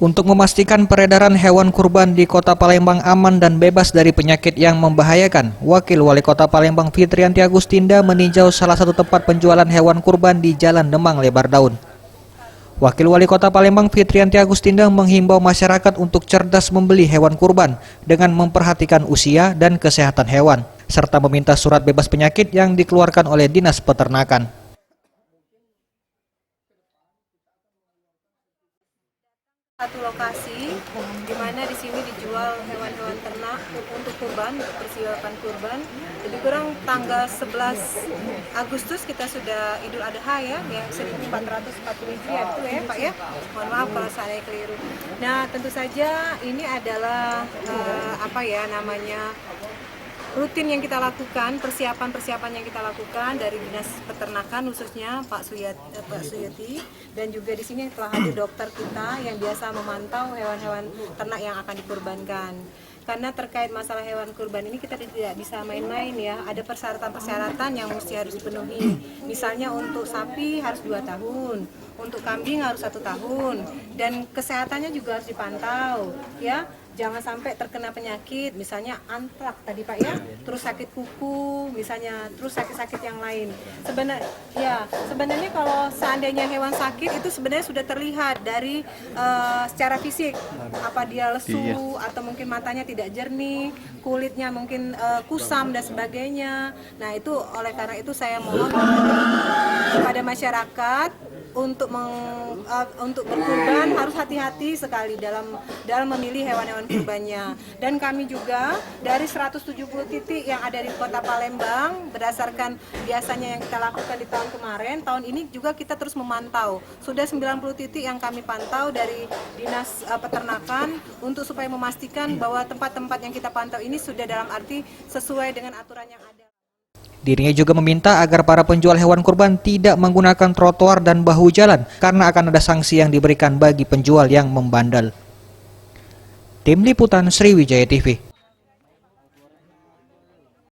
Untuk memastikan peredaran hewan kurban di Kota Palembang aman dan bebas dari penyakit yang membahayakan, Wakil Wali Kota Palembang Fitrianti Agustinda meninjau salah satu tempat penjualan hewan kurban di Jalan Demang Lebar Daun. Wakil Wali Kota Palembang Fitrianti Agustinda menghimbau masyarakat untuk cerdas membeli hewan kurban dengan memperhatikan usia dan kesehatan hewan, serta meminta surat bebas penyakit yang dikeluarkan oleh Dinas Peternakan. Satu lokasi di mana di sini dijual hewan-hewan ternak untuk kurban, persiapan kurban. Jadi kurang tanggal 11 Agustus kita sudah Idul Adha ya, yang 1440 Hijriah itu ya Pak ya. Mohon maaf kalau saya keliru. Nah, tentu saja ini adalah rutin yang kita lakukan, persiapan-persiapan yang kita lakukan dari Dinas Peternakan khususnya Pak Suyati, dan juga di sini telah hadir dokter kita yang biasa memantau hewan-hewan ternak yang akan dikurbankan. Karena terkait masalah hewan kurban ini kita tidak bisa main-main ya, ada persyaratan-persyaratan yang harus dipenuhi. Misalnya untuk sapi harus 2 tahun, untuk kambing harus 1 tahun, dan kesehatannya juga harus dipantau ya. Jangan sampai terkena penyakit, misalnya antraks tadi Pak ya, terus sakit kuku, misalnya, terus sakit-sakit yang lain. Sebenarnya kalau seandainya hewan sakit itu sebenarnya sudah terlihat dari secara fisik, apa dia lesu atau mungkin matanya tidak jernih, kulitnya mungkin kusam dan sebagainya. Nah itu oleh karena itu saya mohon kepada masyarakat untuk berkurban harus hati-hati sekali dalam memilih hewan-hewan kurbannya. Dan kami juga dari 170 titik yang ada di Kota Palembang, berdasarkan biasanya yang kita lakukan di tahun kemarin, tahun ini juga kita terus memantau. Sudah 90 titik yang kami pantau dari Dinas Peternakan untuk supaya memastikan bahwa tempat-tempat yang kita pantau ini sudah dalam arti sesuai dengan aturan yang ada. Dirinya juga meminta agar para penjual hewan kurban tidak menggunakan trotoar dan bahu jalan karena akan ada sanksi yang diberikan bagi penjual yang membandel. Tim Liputan Sriwijaya TV.